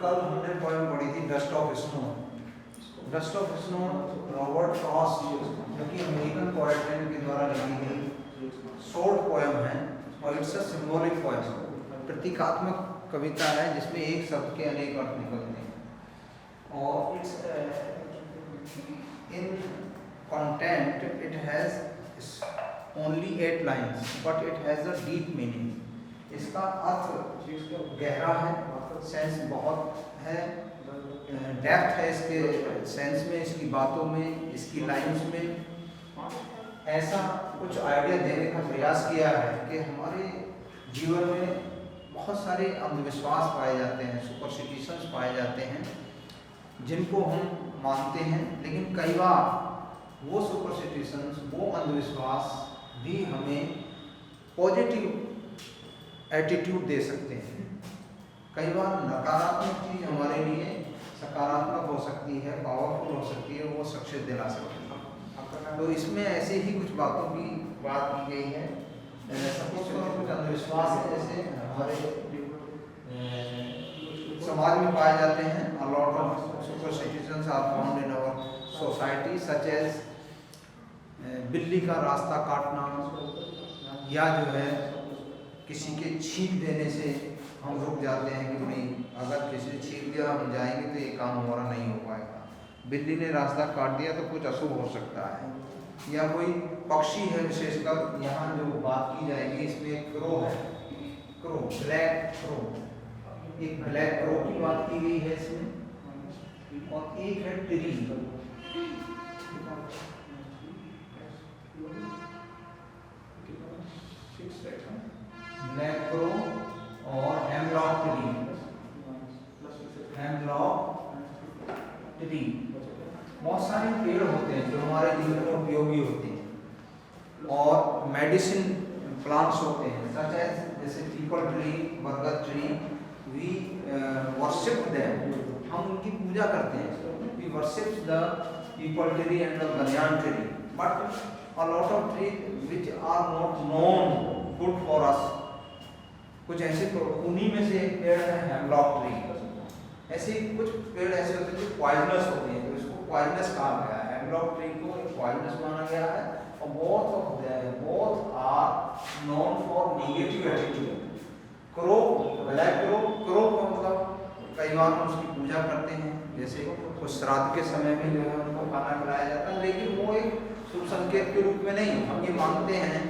कल हमने पोएम पढ़ी थी dust of snow. Dust of snow Robert Frost जो कि अमेरिकन पोएट है, उनके द्वारा लिखी गई शॉर्ट पोएम है और इट्स अ सिंबॉलिक पोएम, प्रतीकात्मक कविता है जिसमें एक शब्द के अनेक अर्थ निकलते हैं। और it's in content it has only 8 lines but it has a deep meaning. इसका अर्थ गहरा है, सेंस बहुत है, डेप्थ है इसके सेंस में, इसकी बातों में, इसकी लाइन्स में। ऐसा कुछ आइडिया देने का प्रयास किया है कि हमारे जीवन में बहुत सारे अंधविश्वास पाए जाते हैं, सुपरस्टिशंस पाए जाते हैं जिनको हम मानते हैं, लेकिन कई बार वो सुपरस्टिशंस, वो अंधविश्वास भी हमें पॉजिटिव एटीट्यूड दे सकते हैं। कई बार नकारात्मक चीज़ हमारे लिए सकारात्मक हो सकती है, पावरफुल हो सकती है, वो सक्सेस दिला सकती है। तो इसमें ऐसे ही कुछ बातों की बात की गई है। सपोज कुछ अंधविश्वास है जैसे हमारे समाज में पाए जाते हैं। A lot of superstitions are found in our society such as बिल्ली का रास्ता काटना, या जो है किसी के छींक देने से हम रुक जाते हैं कि नहीं, अगर किसी ने छींक दिया हम जाएंगे तो ये काम हमारा नहीं हो पाएगा। बिल्ली ने रास्ता काट दिया तो कुछ अशुभ हो सकता है। या कोई पक्षी है, विशेषकर यहाँ जो बात की जाएगी इसमें एक क्रो है, क्रो, ब्लैक क्रो, एक ब्लैक क्रो की बात की गई है इसमें। और एक है ट्री, ब्लैक क्रो और हेमलॉक ट्री, हेमलॉक ट्री। बहुत सारे पेड़ होते हैं जो हमारे जीवन में उपयोगी होते हैं और मेडिसिन प्लांट्स होते हैं, सच एज जैसे पीपल ट्री, बरगद ट्री। वी वर्शिप देम, हम उनकी पूजा करते हैं। We worship the peepal tree and the banyan tree, but a lot of trees which are not known good for us। कुछ ऐसे, उन्हीं में से एक पेड़ है हेमलॉक ट्री। ऐसे कुछ पेड़ ऐसे होते हैं जो पॉइजनस होते हैं, तो इसको पॉइजनस कहा गया है। हेमलॉक ट्री को एक पॉइजनस माना गया है और both are known for negative attitude. Crow, black crow, crow का मतलब कई बार हम उसकी पूजा करते हैं, जैसे कुछ श्राद्ध के समय में जो है उनको खाना खिलाया जाता है, लेकिन वो एक शुभ संकेत के रूप में नहीं। हम ये मानते हैं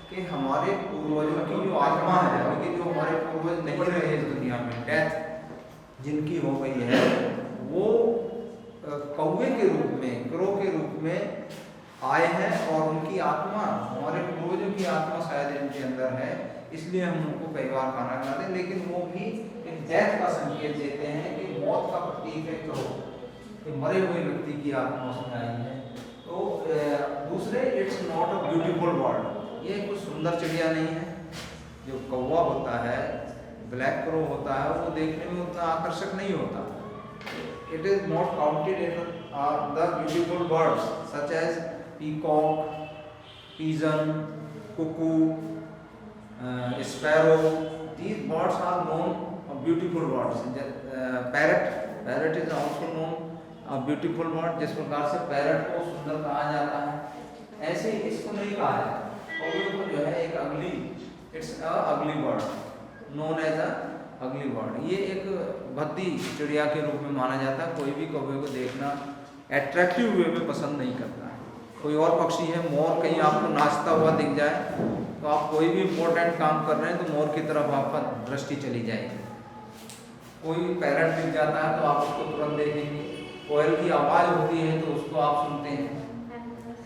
कि हमारे पूर्वजों की जो आत्मा है, क्योंकि जो हमारे पूर्वज नहीं रहे इस दुनिया में, डेथ जिनकी हो गई है, वो कौवे के रूप में, क्रो के रूप में आए हैं और उनकी आत्मा, हमारे पूर्वजों की आत्मा शायद इनके अंदर है, इसलिए हम उनको कई बार खाना खिलाते हैं। लेकिन वो भी एक डेथ का संकेत देते हैं कि मौत का प्रतीक है क्रो, कि मरे हुए व्यक्ति की आत्मा उसमें आई है। तो दूसरे, it's not a beautiful bird, ये कुछ सुंदर चिड़िया नहीं है। जो कौवा होता है, ब्लैक क्रो होता है, वो देखने में उतना आकर्षक नहीं होता। It is not counted in the beautiful birds such as peacock, pigeon, cuckoo, sparrow. These birds are known beautiful birds. Parrot is also known beautiful bird, जिस प्रकार से पैरट को सुंदर कहा जाता है, ऐसे इसको नहीं कहा है। कौवे को जो है एक अगली, इट्स अ अगली बर्ड, नोन एज अ अगली बर्ड। ये एक भद्दी चिड़िया के रूप में माना जाता है। कोई भी कौवे को देखना एट्रैक्टिव वे में पसंद नहीं करता है। कोई और पक्षी है मोर, कहीं आपको नाचता हुआ दिख जाए तो आप कोई भी इम्पोर्टेंट काम कर रहे हैं तो मोर की तरफ आपका दृष्टि चली जाएगी। कोई पैरट दिख जाता है तो आप उसको तुरंत देखेंगे। कोयल की आवाज़ होती है तो उसको आप सुनते हैं,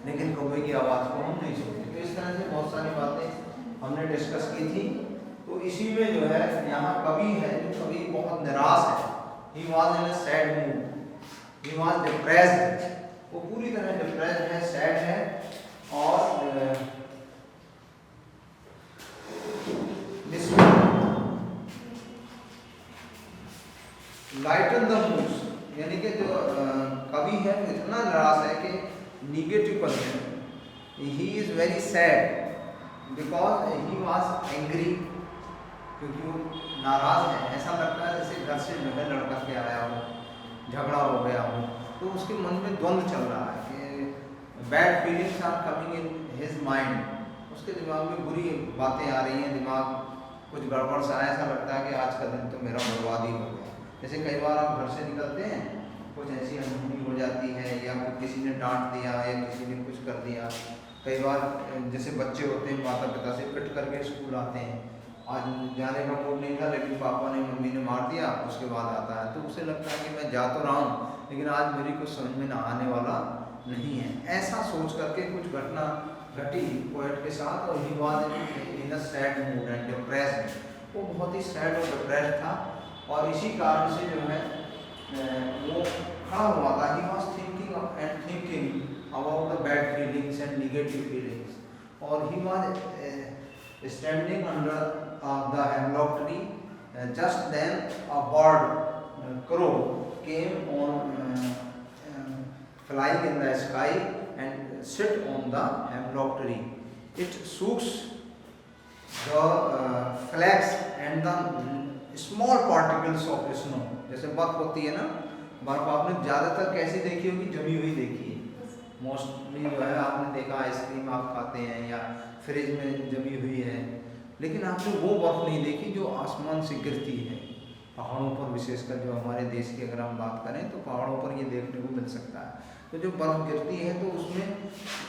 लेकिन कौवे की आवाज़ को हम नहीं सुनते। तो इस तरह से बहुत सारी बातें हमने डिस्कस की थी। तो इसी में जो है यहाँ कवि है, जो कवि बहुत निराश है। He was in a sad mood, he was depressed, वो पूरी तरह डिप्रेस वो इतना नाराज है कि negative position, he is very sad because he was angry, क्योंकि वो नाराज है। ऐसा लगता है जैसे घर से जो है लड़का के आया हो, झगड़ा हो गया हो, तो उसके मन में द्वंद्व चल रहा है कि bad feelings are coming in his mind, उसके दिमाग में बुरी बातें आ रही हैं, दिमाग कुछ गड़बड़ सा है, ऐसा लगता है कि आज का दिन तो मेरा बर्बाद ही हो गया। जैसे कई बार आप घर से निकलते हैं, कुछ ऐसी अनहोनी हो जाती है, या किसी ने डांट दिया या किसी ने कुछ कर दिया। कई बार जैसे बच्चे होते हैं माता पिता से पिट करके स्कूल आते हैं, आज जाने का मूड नहीं था लेकिन पापा ने मम्मी ने मार दिया, उसके बाद आता है तो उसे लगता है कि मैं जा तो रहा हूँ लेकिन आज मेरी कुछ समझ में ना आने वाला नहीं है। ऐसा सोच करके कुछ घटना घटी पोएट के साथ, और he was in a sad mood and depressed, वो बहुत ही सैड और डिप्रेस्ड था, और इसी कारण से जो है वो खड़ा हुआ था। He was thinking about the bad feelings and negative feelings, और he was standing under the hemlock tree. Just then a bird, crow, came on flying in the sky and sit on the hemlock tree. It shoots the flakes and the small particles of snow. जैसे बर्फ होती है ना, बर्फ आपने ज़्यादातर कैसी देखी होगी, जमी हुई देखी है। मोस्टली जो है आपने देखा आइसक्रीम आप खाते हैं या फ्रिज में जमी हुई है, लेकिन आपने वो बर्फ़ नहीं देखी जो आसमान से गिरती है पहाड़ों पर, विशेषकर जो हमारे देश की अगर हम बात करें तो पहाड़ों पर ये देखने को मिल सकता है। तो जो बर्फ़ गिरती है तो उसमें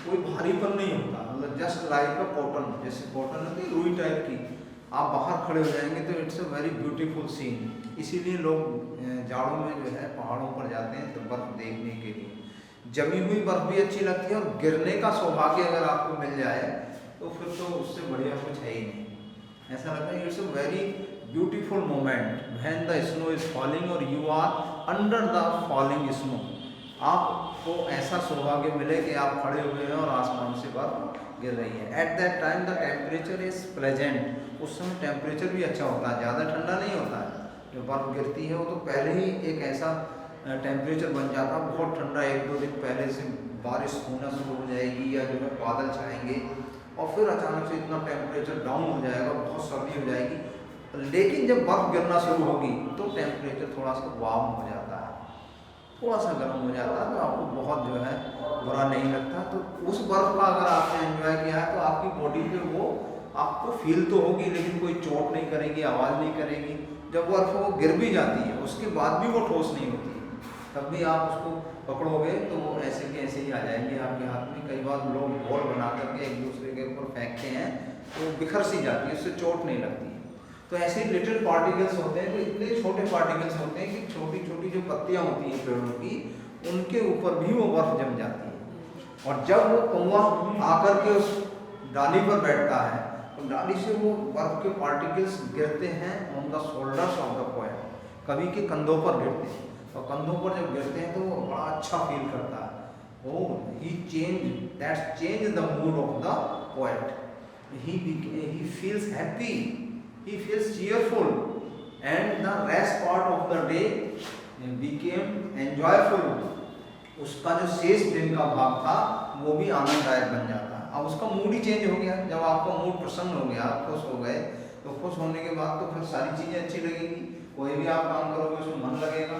कोई भारीपन नहीं होता, मतलब जस्ट लाइक अ कॉटन, जैसे कॉटन होती है रुई टाइप की, आप बाहर खड़े हो जाएंगे तो it's a very beautiful scene. इसीलिए लोग जाड़ों में जो है पहाड़ों पर जाते हैं तो बर्फ़ देखने के लिए। जमी हुई बर्फ़ भी अच्छी लगती है, और गिरने का सौभाग्य अगर आपको मिल जाए तो फिर तो उससे बढ़िया कुछ है ही नहीं। ऐसा लगता है it's a very beautiful moment when the snow is falling और you are under the falling snow. आपको ऐसा सौभाग्य मिले कि आप खड़े हुए हैं और आसमान से बर्फ गिर रही है। At that time the temperature is pleasant, उस समय टेम्परेचर भी अच्छा होता है, ज़्यादा ठंडा नहीं होता है। जो बर्फ गिरती है वो तो पहले ही एक ऐसा टेम्परेचर बन जाता है बहुत ठंडा, 1-2 दिन पहले से बारिश होना शुरू हो जाएगी या जो है बादल छाएंगे, और फिर अचानक से इतना टेम्परेचर डाउन हो जाएगा, बहुत सर्दी हो जाएगी। लेकिन जब बर्फ़ गिरना शुरू होगी तो टेम्परेचर थोड़ा सा वार्म हो जाता है, थोड़ा सा गर्म हो जाता है, तो आपको बहुत जो है बुरा नहीं लगता। तो उस बर्फ़ का अगर आपने एंजॉय किया है तो आपकी बॉडी पे वो आपको फील तो होगी, लेकिन कोई चोट नहीं करेगी, आवाज़ नहीं करेगी। जब बर्फ़ वो गिर भी जाती है उसके बाद भी वो ठोस नहीं होती, तब भी आप उसको पकड़ोगे तो वो ऐसे के ऐसे ही आ जाएंगे आपके हाथ में। कई बार लोग बॉल बना करके एक दूसरे के ऊपर फेंकते हैं तो वो बिखर सी जाती है, उससे चोट नहीं लगती है। तो ऐसे ही लिटिल पार्टिकल्स होते हैं, तो इतने छोटे पार्टिकल्स होते हैं कि छोटी छोटी जो पत्तियां होती हैं पेड़ों की, उनके ऊपर भी वो बर्फ जम जाती है। और जब वो कौवा आकर के उस डाली पर बैठता है तो डाली से वो बर्फ के पार्टिकल्स गिरते हैं on the shoulders of the poet, कवि के कंधों पर गिरते हैं, और कंधों पर जब गिरते हैं तो वो बड़ा अच्छा फील करता है। Oh he change the mood of the poet, he feels happy, he feels cheerful, and the rest part of the day became enjoyful. उसका जो शेष दिन का भाग था वो भी आनंददायक बन जाता है। अब उसका मूड ही चेंज हो गया। जब आपका मूड प्रसन्न हो गया, खुश हो गए, तो खुश होने के बाद तो फिर सारी चीज़ें अच्छी लगेंगी। कोई भी आप काम करोगे उसमें मन लगेगा,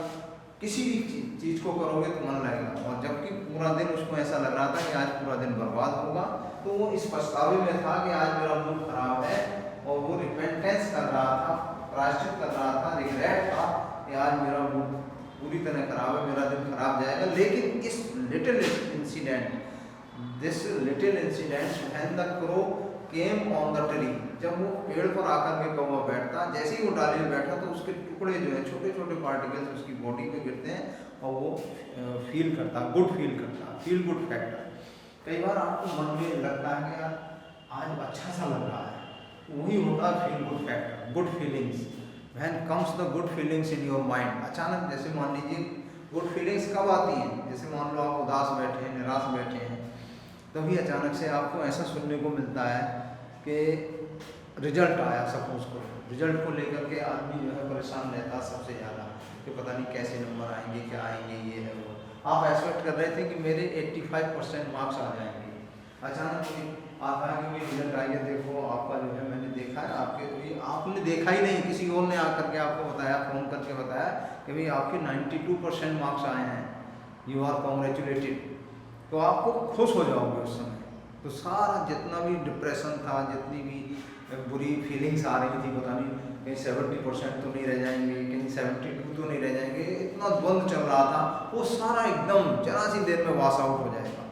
किसी भी चीज़ को करोगे तो मन लगेगा। और जबकि पूरा दिन उसको ऐसा लग रहा था कि आज पूरा दिन बर्बाद होगा, तो वो इस पछतावे में था कि आज मेरा मूड खराब है, और वो रिपेंटेंस कर रहा था, प्रायश्चित कर रहा था, रिग्रेट था कि आज मेरा मूड पूरी तरह खराब है, मेरा दिन खराब जाएगा। लेकिन इस little incident when the crow came on the tree, जब वो पेड़ पर आकर के कौवा बैठता, जैसे ही वो डाली में बैठा तो उसके टुकड़े जो है छोटे छोटे पार्टिकल्स उसकी बॉडी पे गिरते हैं, और वो फील करता, गुड फील करता, फील गुड फैक्टर। कई बार आपको मन में लगता है कि यार आज अच्छा सा लग रहा है, वही होता है feel good factor, good feelings. When comes the good feelings in your mind, अचानक जैसे मान लीजिए गुड फीलिंग्स कब आती हैं, जैसे मान लो आप उदास बैठे हैं, निराश बैठे हैं, तभी अचानक से आपको ऐसा सुनने को मिलता है कि रिजल्ट आया। सपोज को रिजल्ट को लेकर के आदमी जो है परेशान रहता सबसे ज़्यादा कि पता नहीं कैसे नंबर आएंगे, क्या आएंगे, ये है वो। आप एक्सपेक्ट कर रहे थे कि मेरे 85% मार्क्स आ जाएंगे, अचानक कोई आप आगे भी रिजल्ट आइए देखो आपका जो है मैंने देखा है आपके, आपने देखा ही नहीं, किसी और ने आकर के आपको बताया, फ़ोन करके बताया कि भाई आपके 92% मार्क्स आए हैं, यू आर कॉन्ग्रेचुलेटेड, तो आपको खुश हो जाओगे उस समय। तो सारा जितना भी डिप्रेशन था, जितनी भी बुरी फीलिंग्स आ रही थी, पता नहीं कहीं 70% तो नहीं रह जाएंगे, कहीं 72 तो नहीं रह जाएंगे, इतना द्वंद चल रहा था, वो सारा एकदम जरा सी देर में वॉश आउट हो जाएगा,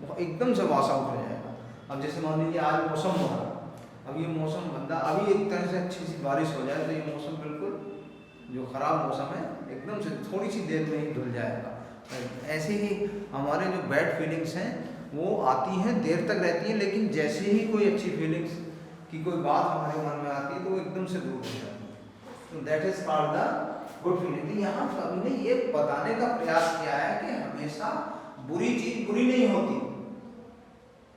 वो एकदम से वॉश आउट हो जाएगा। अब जैसे मान लीजिए आज मौसम हुआ, अब ये मौसम बंदा अभी एक तरह से अच्छी सी बारिश हो जाए तो ये मौसम बिल्कुल जो ख़राब मौसम है एकदम से थोड़ी सी देर में ही धुल जाएगा। ऐसे ही हमारे जो बैड फीलिंग्स हैं वो आती हैं, देर तक रहती हैं, लेकिन जैसे ही कोई अच्छी फीलिंग्स की कोई बात हमारे मन में आती है तो वो एकदम से दूर हो जाती है। तो that is called the good feeling. यहाँ कवि ने ये बताने का प्रयास किया है कि हमेशा बुरी चीज बुरी नहीं होती,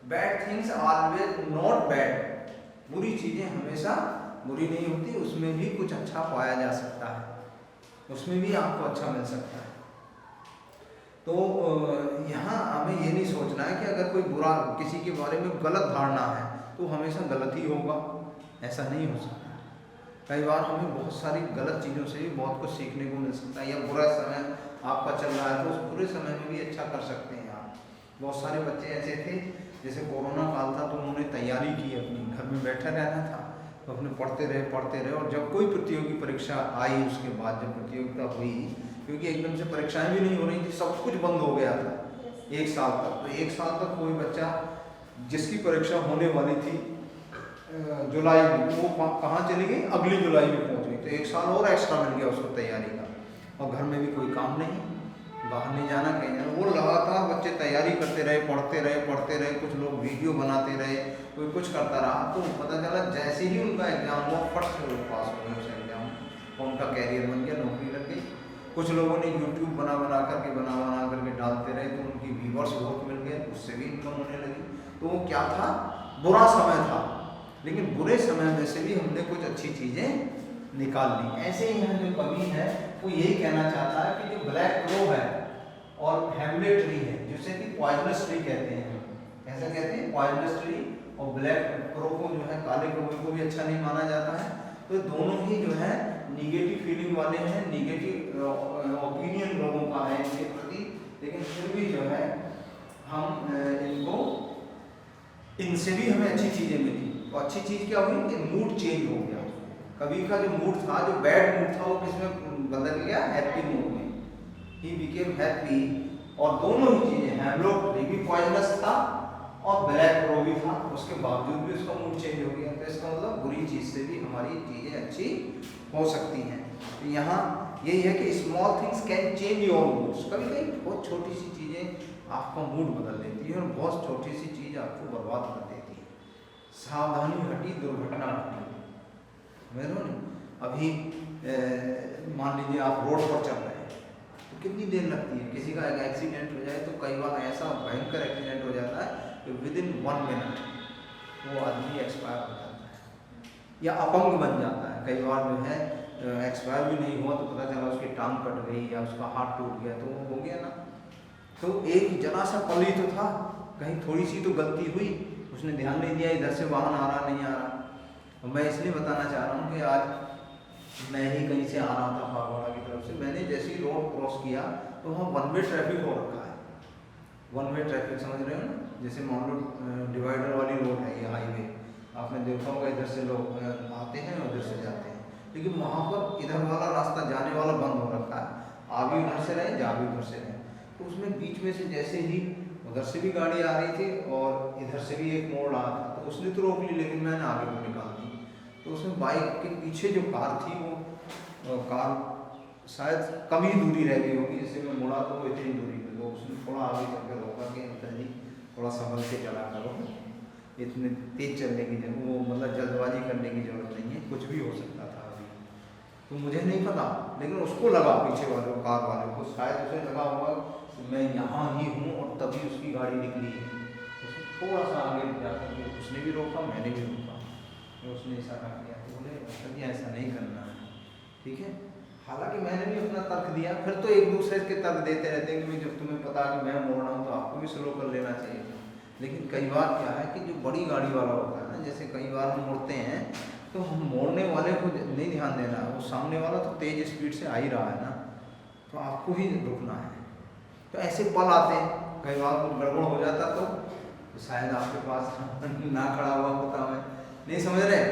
bad things always not bad, बुरी चीजें हमेशा बुरी नहीं होती, उसमें भी कुछ अच्छा पाया जा सकता है, उसमें भी आपको अच्छा मिल सकता है। तो यहाँ हमें ये नहीं सोचना है कि अगर कोई बुरा किसी के बारे में गलत धारणा है तो हमेशा गलत ही होगा, ऐसा नहीं हो सकता। कई बार हमें बहुत सारी गलत चीज़ों से भी बहुत कुछ सीखने को मिल सकता है, या बुरा समय आपका चल रहा है तो उस बुरे समय में भी अच्छा कर सकते हैं आप। बहुत सारे बच्चे ऐसे थे, जैसे कोरोना काल था तो उन्होंने तैयारी की, अपनी घर में बैठा रहना था तो अपने पढ़ते रहे, और जब कोई प्रतियोगी परीक्षा आई उसके बाद जब प्रतियोगिता हुई, क्योंकि एकदम से परीक्षाएं भी नहीं हो रही थी, सब कुछ बंद हो गया था एक साल तक, तो एक साल तक कोई बच्चा जिसकी परीक्षा होने वाली थी जुलाई में, वो कहाँ चली गई, अगली जुलाई में पहुँच गई, तो एक साल और एक्स्ट्रा मिल गया उसको तैयारी का, और घर में भी कोई काम नहीं, बाहर नहीं जाना कहीं जाना, वो लगातार बच्चे तैयारी करते रहे, पढ़ते रहे, कुछ लोग वीडियो बनाते रहे, कोई कुछ करता रहा, तो पता चला जैसे ही उनका एग्जाम हुआ फट से वो पास हो गए उस एग्जाम में, और उनका कैरियर बन गया, नौकरी लग गई। कुछ लोगों ने यूट्यूब बना करके डालते रहे तो उनकी व्यूवर्स बहुत मिल गए, उससे भी इनकम होने लगी। तो वो क्या था, बुरा समय था, लेकिन बुरे समय में से भी हमने कुछ अच्छी चीज़ें निकाल ली। ऐसे ही यहाँ जो कवि है वो यही कहना चाहता है कि जो ब्लैक क्रो है और हैमलेट ट्री है, जिसे कि पॉइजनस ट्री कहते हैं, ऐसा कहते हैं पॉइजनस ट्री, और ब्लैक क्रो को जो है काले कौवे को भी अच्छा नहीं माना जाता है, तो दोनों ही जो है निगेटिव फीलिंग वाले हैं, निगेटिव ओपिनियन लोगों का है इनके प्रति, लेकिन फिर भी जो है हम इनको, इनसे भी हमें अच्छी चीज़ें मिली। तो अच्छी चीज़ क्या हुई कि मूड चेंज हो गया, कवि का जो मूड था, जो बैड मूड था, वो किसमें बदल गया, हैप्पी मूड में, ही बिकेम हैप्पी। और दोनों ही चीज़ें, हैमलॉक ट्री भी पॉइजनस था और ब्लैक क्रो भी था, उसके बावजूद भी उसका मूड चेंज हो गया। तो इसका मतलब बुरी चीज़ से भी हमारी चीज़ें अच्छी हो सकती हैं। तो यहाँ यही है कि small things can change your moods, कभी कभी बहुत छोटी सी चीज़ें आपका मूड बदल देती है और बहुत छोटी सी चीज़ आपको बर्बाद कर देती है। सावधानी हटी दुर्घटना हटी। समझ लो, अभी मान लीजिए आप रोड पर चल रहे हैं तो कितनी देर लगती है, किसी का एक्सीडेंट हो जाए तो कई बार ऐसा भयंकर एक्सीडेंट हो जाता है कि विदिन 1 मिनट वो आदमी एक्सपायर हो जाता है या अपंग बन जाता है। कई बार जो है एक्सपायर भी नहीं हुआ तो पता चला उसकी टांग कट गई या उसका हाथ टूट गया, तो वो हो गया ना। तो एक जरा सा पल ही तो था, कहीं थोड़ी सी तो गलती हुई, उसने ध्यान नहीं दिया, इधर से वाहन आ रहा नहीं आ रहा। और मैं इसलिए बताना चाह रहा हूँ कि आज मैं ही कहीं से आ रहा था फागवाड़ा की तरफ से, मैंने जैसे ही रोड क्रॉस किया तो वहाँ 1 वे ट्रैफिक हो रखा है। 1 वे ट्रैफिक समझ रहे हो ना, जैसे मान लो डिवाइडर वाली रोड है ये हाईवे, आपने देखा होगा इधर से लोग आते हैं और इधर से जाते हैं, लेकिन वहाँ पर इधर वाला रास्ता जाने वाला बंद हो रखा है, आ भी उधर से रहे जा भी उधर से रहे। तो उसमें बीच में से जैसे ही उधर से भी गाड़ी आ रही थी और इधर से भी एक मोड़ आ था, तो उसने तो रोक ली, लेकिन मैंने आगे को निकाल दी। तो उसमें बाइक के पीछे जो कार थी वो कार शायद कम ही दूरी रह गई होगी, जिससे मैं मुड़ा तो वो इतनी दूरी में, तो उसने थोड़ा आगे चलकर रोका कि अंकल जी थोड़ा संभल के चला करो, इतने तेज चलने की जरूरत, वो मतलब जल्दबाजी करने की जरूरत नहीं है, कुछ भी हो सकता था अभी। तो मुझे नहीं पता, लेकिन उसको लगा, पीछे वाले कार वाले को शायद उसे लगा होगा मैं यहाँ ही हूँ और तभी उसकी गाड़ी निकली है। उसने थोड़ा सा आगे जाकर के उसने भी रोका, मैंने भी रोका, तो उसने इशारा किया, तो बोले सर जी ऐसा नहीं करना है, ठीक है, हालांकि मैंने भी अपना तर्क दिया, फिर तो एक दूसरे के तर्क देते रहते हैं कि जब तुम्हें पता कि मैं मोड़ रहा हूँ तो आपको भी स्लो कर लेना चाहिए। लेकिन कई बार क्या है कि जो बड़ी गाड़ी वाला होता है ना, जैसे कई बार हम मोड़ते हैं तो हम मोड़ने वाले को नहीं ध्यान देना, वो सामने वाला तो तेज स्पीड से आ ही रहा है ना, तो आपको ही रुकना है। तो ऐसे पल आते हैं, कई बार कुछ गड़बड़ हो जाता तो शायद आपके पास ना खड़ा हुआ होता, मैं नहीं समझ रहे।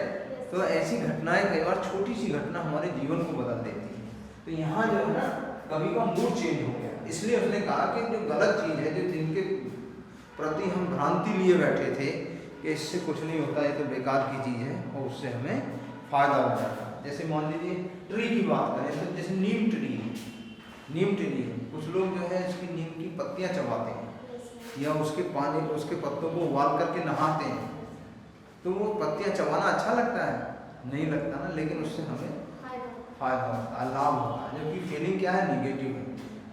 तो ऐसी घटनाएं, कई बार छोटी सी घटना हमारे जीवन को बदल देती है। तो यहाँ जो है ना, कवि का मूड चेंज हो गया, इसलिए उसने कहा कि जो गलत चीज़ है, जो जिनके प्रति हम भ्रांति लिए बैठे थे कि इससे कुछ नहीं होता, ये तो बेकार की चीज़ है और उससे हमें फायदा हो जाता है। जैसे मान लीजिए ट्री की बात करें तो जैसे नीम ट्री है, कुछ लोग जो है इसकी नीम की पत्तियाँ चबाते हैं या उसके पानी, उसके पत्तों को उबाल करके नहाते हैं। तो वो पत्तियाँ चबाना अच्छा लगता है? नहीं लगता ना, लेकिन उससे हमें फायदा होता है, लाभ होता है। जबकि फीलिंग क्या है? निगेटिव है।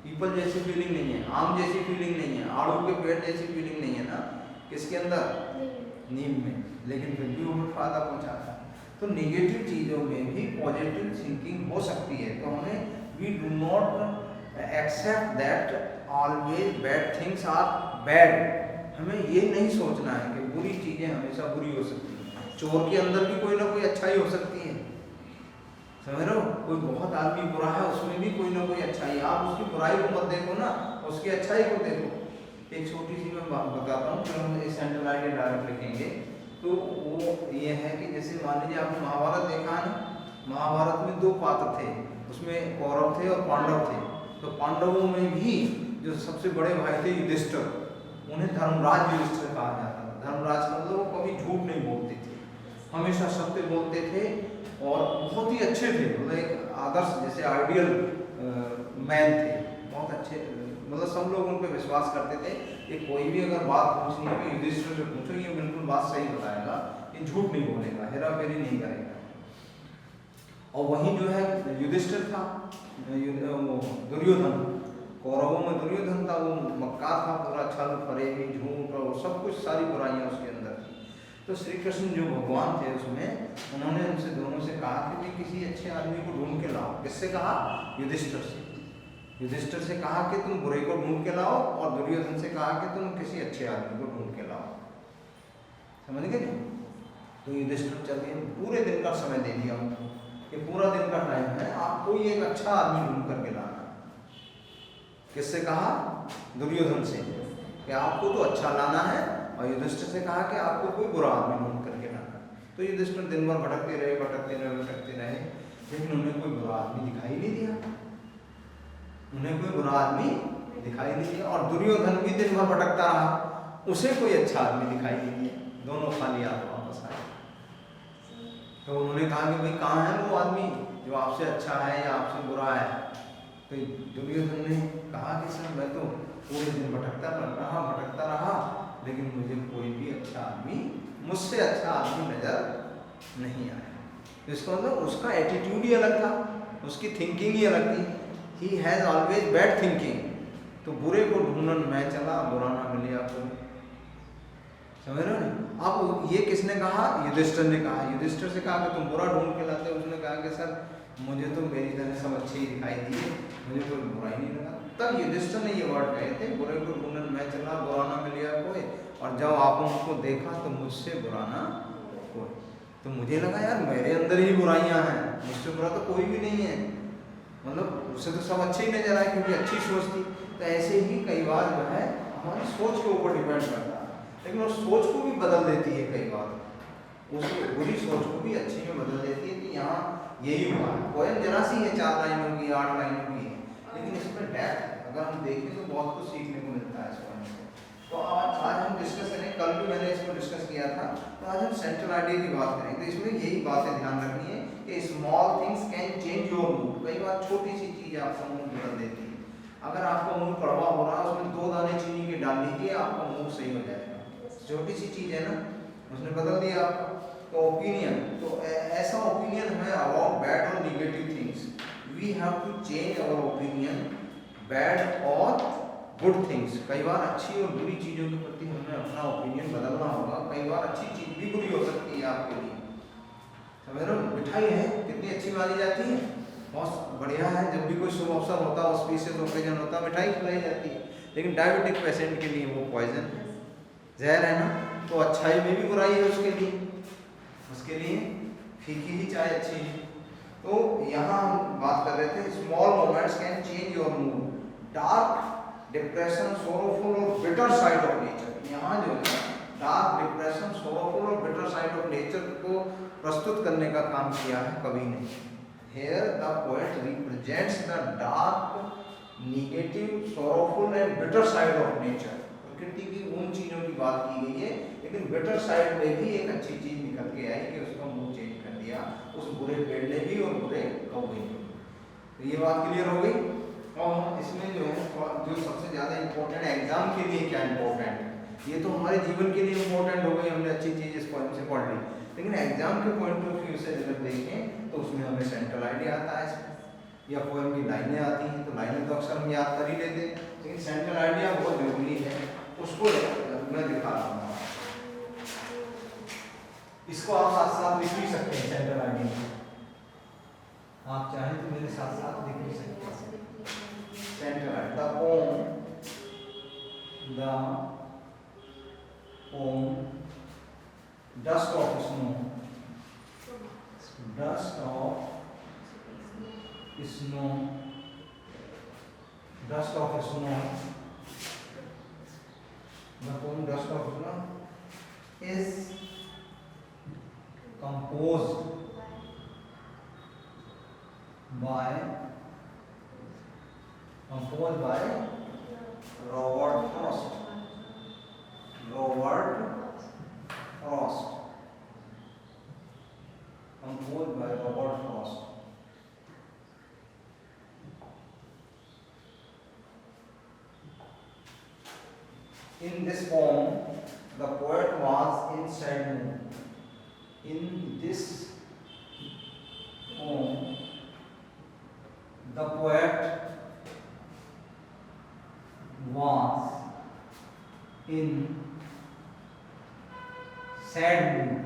पीपल जैसी फीलिंग नहीं है, आम जैसी फीलिंग नहीं है, आड़ू के पेड़ जैसी फीलिंग नहीं है ना, किसके अंदर? नीम में, लेकिन फिर भी हमें फायदा पहुँचाता है। तो निगेटिव चीज़ों में भी पॉजिटिव थिंकिंग हो सकती है। तो हमें we do not accept that always bad things are bad. हमें ये नहीं सोचना है कि बुरी चीज़ें हमेशा बुरी हो सकती हैं। चोर के अंदर भी कोई ना कोई अच्छाई हो सकती है, समझ रहे हो? कोई बहुत आदमी बुरा है, उसमें भी कोई ना कोई अच्छाई। आप उसकी बुराई को मत देखो ना, उसकी अच्छाई को देखो। एक छोटी सी मैं बात बताता हूँ, फिर हम इस सेंट्रल आइडिया डायरेक्ट लिखेंगे। तो वो ये है कि जैसे मान लीजिए आपने महाभारत देखा है ना, महाभारत में 2 पात्र थे, उसमें कौरव थे और पांडव थे। तो पांडवों में भी जो सबसे बड़े भाई थे युधिष्ठिर, उन्हें धर्मराज युधिष्ठिर कहा जाता था। धर्मराज का मतलब वो कभी झूठ नहीं बोलते थे, हमेशा सत्य बोलते थे और बहुत ही अच्छे थे। मतलब एक आदर्श, जैसे आइडियल मैन थे, बहुत अच्छे, मतलब सब लोग उन पर विश्वास करते थे कि कोई भी अगर बात पूछनी है कि युधिष्ठिर से पूछो, ये बिल्कुल बात सही बताएगा, ये झूठ नहीं बोलेगा, हेरा फेरी नहीं करेगा। और वहीं जो है युधिष्ठिर था, दुर्योधन, कौरवों में दुर्योधन था, वो मक्कार था, पूरा छल फरेबी झूठ और सब कुछ, सारी बुराइयां उसके अंदर थी। तो श्री कृष्ण जो भगवान थे उसमें, उन्होंने उनसे दोनों से कहा कि किसी अच्छे आदमी को ढूंढ के लाओ। किससे कहा? युधिष्ठिर से। युधिष्ठिर से कहा कि तुम बुरे को ढूंढ के लाओ, और दुर्योधन से कहा कि तुम किसी अच्छे आदमी को ढूंढ के लाओ। समझ गए? तो युधिष्ठिर चल दिए, पूरे दिन का समय दे दिया उनको कि पूरा दिन का टाइम है, आप कोई एक अच्छा आदमी ढूंढ करके लाना। किससे कहा? दुर्योधन से, कि आपको तो अच्छा लाना है, और युधिष्ठिर से कहा कि आपको कोई बुरा आदमी ढूंढ करके लाना। तो युधिष्ठिर दिन भर भटकते रहे, लेकिन उन्हें कोई बुरा आदमी दिखाई नहीं दिया, और दुर्योधन भी दिन भर भटकता रहा, उसे कोई अच्छा आदमी दिखाई नहीं दिया, दोनों खाली हाथ वापस आए। तो उन्होंने कहा कि भाई कहाँ है वो आदमी जो आपसे अच्छा है या आपसे बुरा है? तो दुर्योधन ने कहा कि सर मैं तो पूरे दिन भटकता रहा, लेकिन मुझे कोई भी अच्छा आदमी, मुझसे अच्छा आदमी नजर नहीं आया। इसका मतलब उसका एटीट्यूड ही अलग था, उसकी थिंकिंग ही अलग थी। He has always bad thinking. तो बुरे को ढूंढन मैं चला, बुरा ना मिले आपको। समझ रहे हो? अब ये किसने कहा? युधिष्ठिर ने कहा। युधिष्ठिर से कहा कि तुम बुरा ढूंढ के लाते हो। उसने कहा कि सर मुझे तो मेरी तरह सब अच्छे ही दिखाई दिए, मुझे कोई बुरा ही नहीं लगा। तब युधिष्ठिर ने ये वर्ड कहे थे, बुरे को ढूंढन मैं चला, बुरा ना मिलिया कोई, और जब आपने उनको देखा तो मुझसे बुरा ना कोई। तो मुझे लगा यार मेरे अंदर ही बुराइयां हैं, मुझसे बुरा तो कोई भी नहीं है, मतलब उससे तो सब अच्छे ही नजर आए क्योंकि अच्छी सोच थी। तो ऐसे ही कई बार जो है हमारी सोच के ऊपर डिपेंड करता है, लेकिन उस सोच को भी बदल देती है कई बार, उस बुरी सोच को भी अच्छी में बदल देती है। कि यहाँ यही हुआ है। पोएम जरा सी है, 4 लाइनों की, 8 लाइनों की है, लेकिन इसमें डेप्थ है, अगर हम देखें तो बहुत कुछ सीखने को मिलता है इस पोएम से। तो आज हम डिस्कस करें, कल भी मैंने इसको डिस्कस किया था, तो आज हम सेंट्रल आइडिया की बात करें। तो इसमें यही बातें ध्यान रखनी है कि small things can change your mood. कई बार छोटी सी चीज़ आपका मूड बदल देती है। अगर आपका मूड कड़वा हो रहा है, उसमें 2 दाने चीनी के डाल लीजिए, आपका मूड सही हो जाएगा। छोटी सी चीज़ है ना, उसने बदल दिया आपका। तो ओपिनियन, तो ऐसा ओपिनियन है अबाउट बैड और negative things. We have to change our opinion bad और गुड थिंग्स। कई बार अच्छी और बुरी चीज़ों के प्रति हमें अपना ओपिनियन बदलना होगा। कई बार अच्छी चीज़ भी बुरी हो सकती है आपके लिए। समझ रहे हो? मिठाई है, कितनी अच्छी मानी जाती है, बहुत बढ़िया है। जब भी कोई शुभ अवसर होता है, ऑस्पिशियस ओकेजन होता है, मिठाई खिलाई जाती है। लेकिन डायबिटिक पेशेंट के लिए वो पॉइजन जहर है ना, तो अच्छाई में भी बुराई है उसके लिए, उसके लिए फीकी ही चाय अच्छी है। तो यहाँ हम बात कर रहे थे small moments can change your mood, dark depression, sorrowful और बिटर साइड ऑफ नेचर। यहाँ जो है डार्क डिप्रेशन, सोरोफुल और बिटर साइड ऑफ नेचर को प्रस्तुत करने का काम किया है कवि ने। Here the poet represents the dark, negative, sorrowful and bitter side of nature. प्रकृति की उन चीजों की बात की गई है, लेकिन बिटर साइड में भी एक अच्छी चीज निकल के आई कि उसका मूड चेंज कर दिया उस बुरे पेड़ ने भी और बुरे कौवे ने। तो ये बात क्लियर हो गई। और इसमें जो है जो सबसे ज्यादा इम्पोर्टेंट है एग्जाम के लिए क्या इम्पोर्टेंट है, ये तो हमारे जीवन के लिए इम्पोर्टेंट हो गई, हमने अच्छी चीज इस पॉइंट से पढ़ ली। लेकिन एग्जाम के पॉइंट ऑफ व्यू से अगर देखें तो उसमें हमें सेंट्रल आइडिया आता है इसमें, या पोएम की लाइनें आती हैं, तो लाइनें तो अक्सर हम याद कर ही लेते हैं, लेकिन सेंट्रल आइडिया बहुत जरूरी है, उसको मैं दिखा रहा हूँ। इसको आप साथ साथ लिख भी सकते हैं सेंट्रल आइडिया, आप चाहें तो मेरे साथ साथ लिख भी सकते हैं। Central idea the pome dust of snow, dust of snow, dust of snow, the poem dust of snow is composed by Robert Frost. Composed by Robert Frost. In this poem, the poet was in sad mood. In this poem, the poet was in sad mood.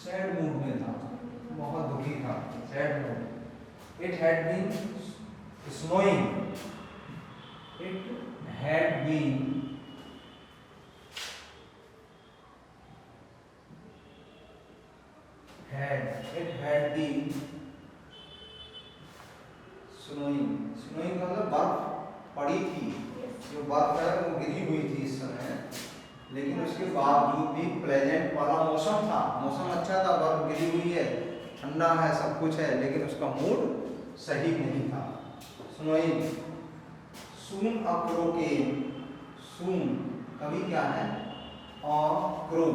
Sad mood में था, बहुत दुखी था, sad mood. It had been snowing, it had been snowing, snowing का मतलब बर्फ पड़ी थी, जो बर्फ है वो गिरी हुई थी इस समय, लेकिन उसके बावजूद भी प्लेजेंट वाला मौसम था, मौसम अच्छा था, बर्फ गिरी हुई है, ठंडा है, सब कुछ है, लेकिन उसका मूड सही नहीं था। स्नोइंग, सून अ क्रो केम, सून कभी क्या है, क्रो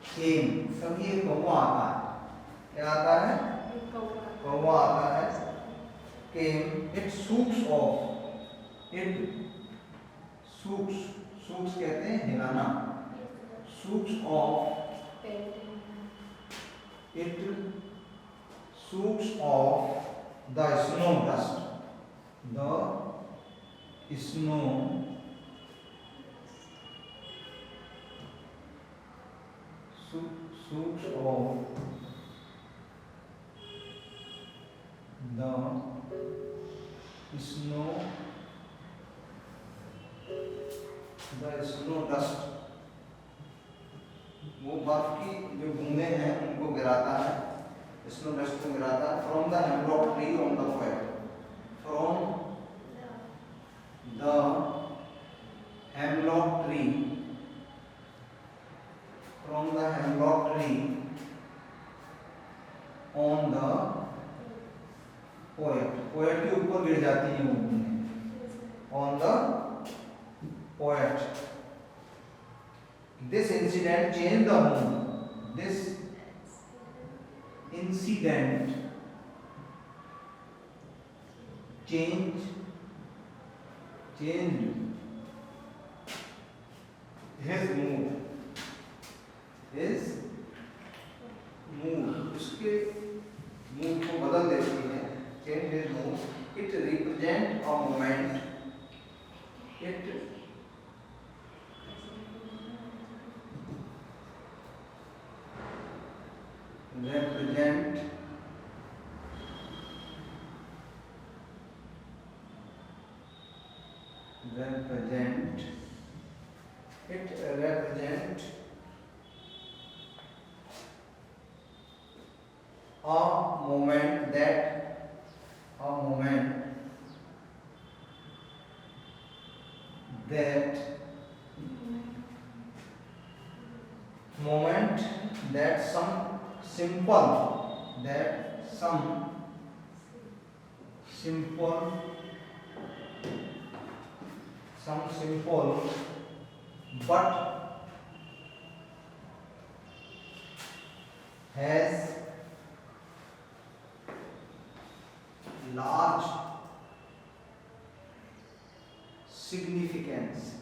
केम, कभी एक कौवा आता है, क्या आता है, कौवा आता है, came, it sucks off, it sucks कहते हैं हिलाना, sucks off, it sucks off the snow dust, the snow sucks off the snow dust, वो बर्फ की जो बूंदे हैं उनको गिराता है, स्नो डस्ट को गिराता है। From the hemlock tree on the poet, from the hemlock tree, from the hemlock tree on the poet, poet के ऊपर गिर जाती है वो बूंदें, on the poet. This incident changed the mood. This incident changed his mood. His mood. उसके mood को बदल देती है. Change his mood. It represents a moment. It represent a moment that some simple but has large significance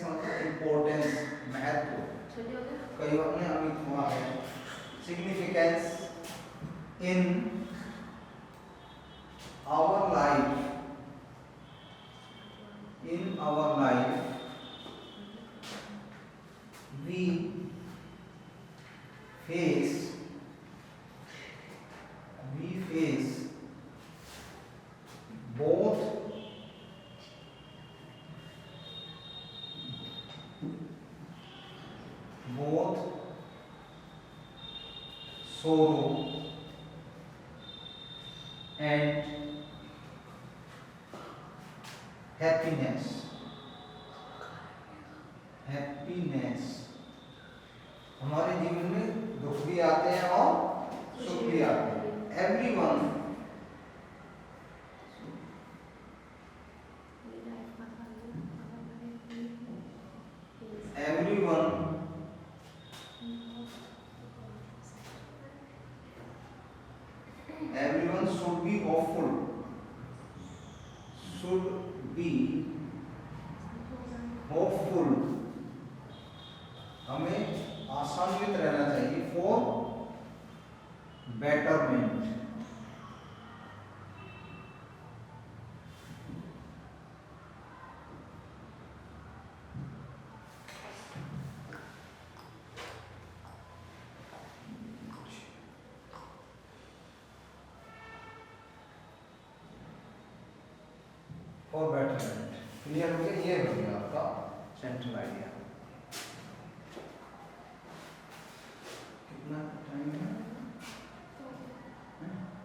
का मतलब importance, महत्व। कई बार में अभी हुआ है significance in our life we face both sorrow and happiness। हमारे जीवन में दुख भी आते हैं और सुख भी आते हैं। Everyone should be hopeful। हमें आशान्वित रहना चाहिए फॉर बेटरमेंट। क्लियर हो गया? ये हो गया आपका सेंट्रल आइडिया। कितना टाइम है?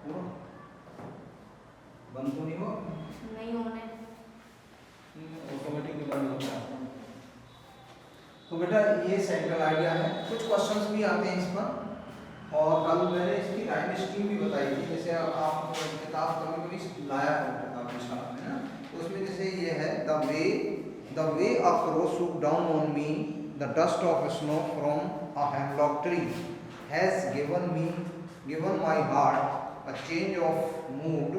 पूरा बंद तो नहीं हो? नहीं होने, ऑटोमेटिकली बंद होता है। तो बेटा ये सेंट्रल आइडिया है। कुछ क्वेश्चंस भी आते हैं इस पर, और कल मैंने इसकी राइम स्कीम भी बताई थी। जैसे आप किताब कभी कभी लाया करता आपके साथ में ना, तो उसमें जैसे ये है the way a crow swooped down on me, the dust of snow from a hemlock tree has given my heart a change of mood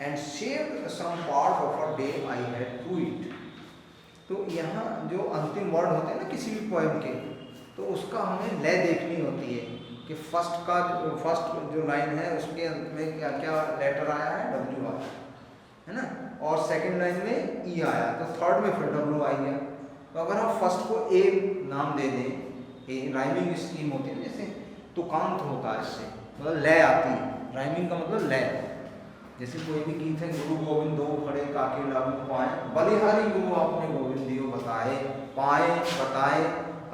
and saved some part of a day I had through it। तो यहाँ जो अंतिम word होते हैं ना किसी भी poem के, तो उसका हमें लय देखनी होती है कि फर्स्ट जो लाइन है उसके अंत में क्या क्या लेटर आया है, डब्ल्यू आया है ना, और सेकंड लाइन में ई आया, तो थर्ड में फिर डब्ल्यू आ गया। तो अगर हम फर्स्ट को ए नाम दे दें, ए राइमिंग स्कीम होती है, जैसे तुकांत होता है, इससे मतलब लय आती है। राइमिंग का मतलब लय। जैसे कोई भी गीत है, गुरु गोविंद दो खड़े काके लागू पाए, बलिहारी गुरु आपने गोविंद दियो बताए, पाए बताए,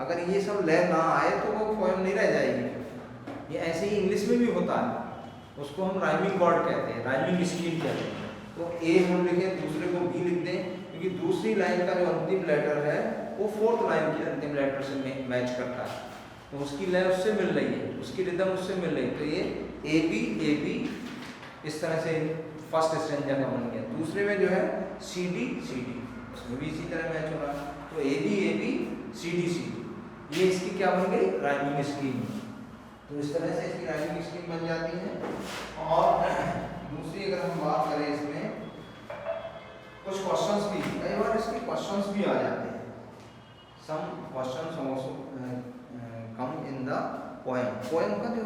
अगर ये सब लय ना आए तो वो पोएम नहीं रह जाएगी। ये ऐसे ही इंग्लिश में भी होता है, उसको हम राइमिंग वर्ड कहते हैं, राइमिंग स्कीम कहते हैं। तो ए हम लिखें, दूसरे को बी लिख दें, क्योंकि दूसरी लाइन का जो अंतिम लेटर है वो फोर्थ लाइन के अंतिम लेटर से मैच करता है, तो उसकी लय उससे मिल रही है, उसकी रिदम उससे मिल रही है। तो ये ए बी इस तरह से फर्स्ट स्ट्रेंजर का बन गया। दूसरे में जो है सी डी उसमें भी इसी तरह मैच हो रहा है। तो ए बी सी डी ये इसकी क्या बन गई, राइमिंग स्कीम। तो इस तरह से इसकी राइमिंग स्कीम बन जाती है। और दूसरी अगर हम बात करें, इसमें कुछ क्वेश्चंस भी, कई बार इसके क्वेश्चंस भी आ जाते हैं। Some questions also come in the poem का जो